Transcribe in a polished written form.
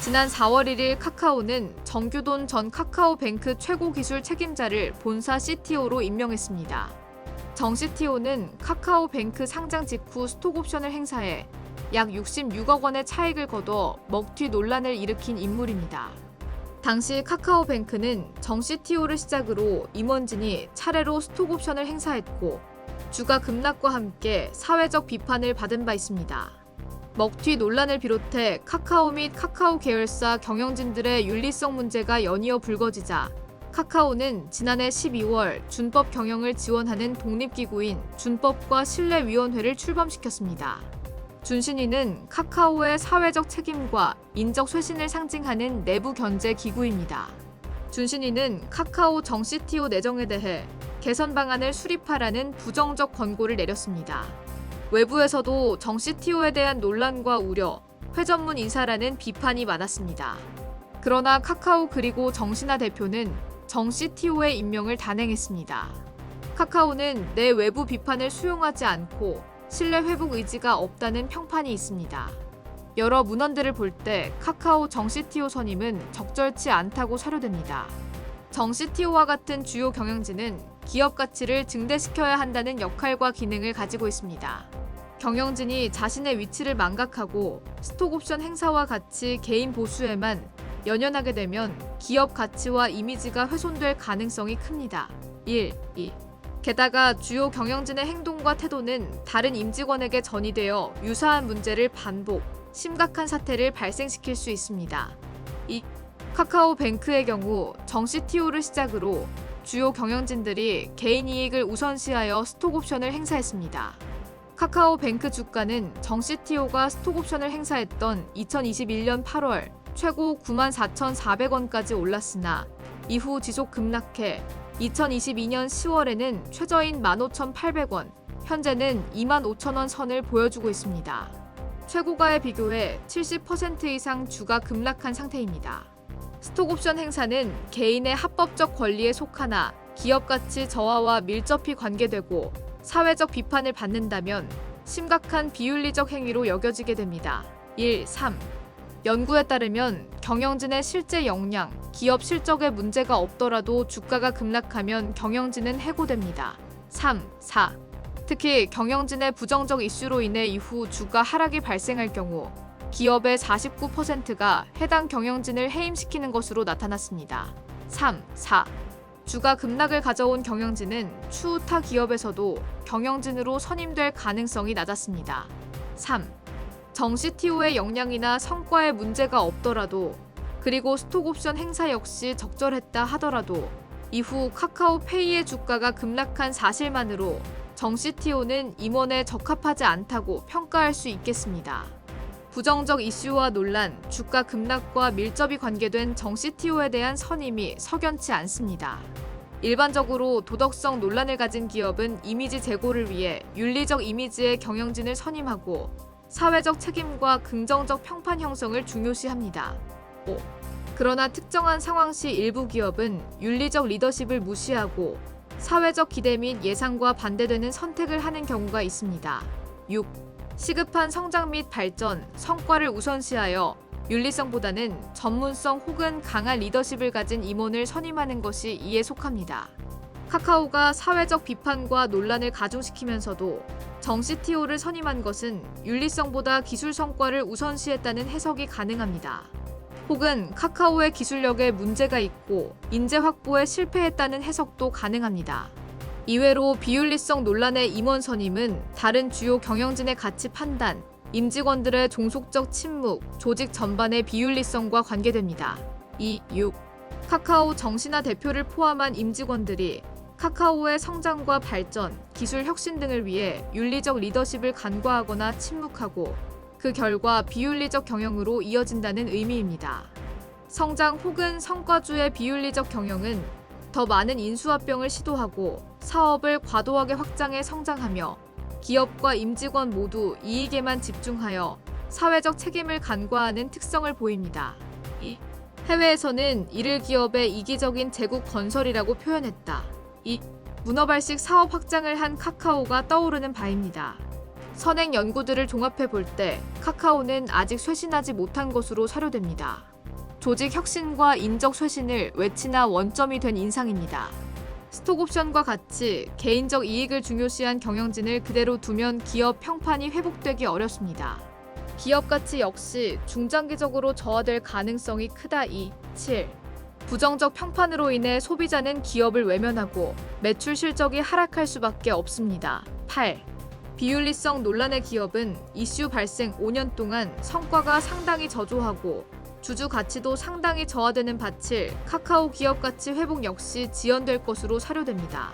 지난 4월 1일 카카오는 정규돈 전 카카오뱅크 최고 기술 책임자를 본사 CTO로 임명했습니다. 정 CTO는 카카오뱅크 상장 직후 스톡옵션을 행사해 약 66억 원의 차익을 거둬 먹튀 논란을 일으킨 인물입니다. 당시 카카오뱅크는 정 CTO를 시작으로 임원진이 차례로 스톡옵션을 행사했고 주가 급락과 함께 사회적 비판을 받은 바 있습니다. 먹튀 논란을 비롯해 카카오 및 카카오 계열사 경영진들의 윤리성 문제가 연이어 불거지자 카카오는 지난해 12월 준법 경영을 지원하는 독립기구인 준법과 신뢰위원회를 출범시켰습니다. 준신위는 카카오의 사회적 책임과 인적 쇄신을 상징하는 내부 견제 기구입니다. 준신위는 카카오 정 CTO 내정에 대해 개선 방안을 수립하라는 부정적 권고를 내렸습니다. 외부에서도 정 CTO에 대한 논란과 우려, 회전문 인사라는 비판이 많았습니다. 그러나 카카오 그리고 정신하 대표는 정 CTO의 임명을 단행했습니다. 카카오는 내 외부 비판을 수용하지 않고 신뢰 회복 의지가 없다는 평판이 있습니다. 여러 문헌들을 볼 때 카카오 정 CTO 선임은 적절치 않다고 사료됩니다. 정 CTO와 같은 주요 경영진은 기업 가치를 증대시켜야 한다는 역할과 기능을 가지고 있습니다. 경영진이 자신의 위치를 망각하고 스톡옵션 행사와 같이 개인 보수에만 연연하게 되면 기업 가치와 이미지가 훼손될 가능성이 큽니다. 1. 게다가 주요 경영진의 행동과 태도는 다른 임직원에게 전이되어 유사한 문제를 반복, 심각한 사태를 발생시킬 수 있습니다. 2. 카카오뱅크의 경우 정 CTO를 시작으로 주요 경영진들이 개인 이익을 우선시하여 스톡옵션을 행사했습니다. 카카오뱅크 주가는 정 CTO가 스톡옵션을 행사했던 2021년 8월 최고 94,400원까지 올랐으나 이후 지속 급락해 2022년 10월에는 최저인 15,800원, 현재는 25,000원 선을 보여주고 있습니다. 최고가에 비교해 70% 이상 주가 급락한 상태입니다. 스톡옵션 행사는 개인의 합법적 권리에 속하나 기업 가치 저하와 밀접히 관계되고 사회적 비판을 받는다면 심각한 비윤리적 행위로 여겨지게 됩니다. 3. 연구에 따르면 경영진의 실제 역량, 기업 실적에 문제가 없더라도 주가가 급락하면 경영진은 해고됩니다. 3. 4. 특히 경영진의 부정적 이슈로 인해 이후 주가 하락이 발생할 경우 기업의 49%가 해당 경영진을 해임시키는 것으로 나타났습니다. 3. 4. 주가 급락을 가져온 경영진은 추후 타 기업에서도 경영진으로 선임될 가능성이 낮았습니다. 3. 정 CTO의 역량이나 성과에 문제가 없더라도 그리고 스톡옵션 행사 역시 적절했다 하더라도 이후 카카오페이의 주가가 급락한 사실만으로 정 CTO는 임원에 적합하지 않다고 평가할 수 있겠습니다. 부정적 이슈와 논란, 주가 급락과 밀접히 관계된 정 CTO에 대한 선임이 석연치 않습니다. 일반적으로 도덕성 논란을 가진 기업은 이미지 제고를 위해 윤리적 이미지의 경영진을 선임하고 사회적 책임과 긍정적 평판 형성을 중요시합니다. 5. 그러나 특정한 상황 시 일부 기업은 윤리적 리더십을 무시하고 사회적 기대 및 예상과 반대되는 선택을 하는 경우가 있습니다. 6. 시급한 성장 및 발전, 성과를 우선시하여 윤리성보다는 전문성 혹은 강한 리더십을 가진 임원을 선임하는 것이 이에 속합니다. 카카오가 사회적 비판과 논란을 가중시키면서도 정 CTO를 선임한 것은 윤리성보다 기술 성과를 우선시했다는 해석이 가능합니다. 혹은 카카오의 기술력에 문제가 있고 인재 확보에 실패했다는 해석도 가능합니다. 이외로 비윤리성 논란의 임원 선임은 다른 주요 경영진의 가치 판단, 임직원들의 종속적 침묵, 조직 전반의 비윤리성과 관계됩니다. 6. 카카오 정신하 대표를 포함한 임직원들이 카카오의 성장과 발전, 기술 혁신 등을 위해 윤리적 리더십을 간과하거나 침묵하고 그 결과 비윤리적 경영으로 이어진다는 의미입니다. 성장 혹은 성과주의 비윤리적 경영은 더 많은 인수합병을 시도하고 사업을 과도하게 확장해 성장하며 기업과 임직원 모두 이익에만 집중하여 사회적 책임을 간과하는 특성을 보입니다. 해외에서는 이를 기업의 이기적인 제국 건설이라고 표현했다. 문어발식 사업 확장을 한 카카오가 떠오르는 바입니다. 선행 연구들을 종합해 볼 때 카카오는 아직 쇄신하지 못한 것으로 사료됩니다. 조직 혁신과 인적 쇄신을 외치나 원점이 된 인상입니다. 스톡옵션과 같이 개인적 이익을 중요시한 경영진을 그대로 두면 기업 평판이 회복되기 어렵습니다. 기업 가치 역시 중장기적으로 저하될 가능성이 크다. 7. 부정적 평판으로 인해 소비자는 기업을 외면하고 매출 실적이 하락할 수밖에 없습니다. 8. 비윤리성 논란의 기업은 이슈 발생 5년 동안 성과가 상당히 저조하고 주주 가치도 상당히 저하되는 밭을 카카오 기업 가치 회복 역시 지연될 것으로 사료됩니다.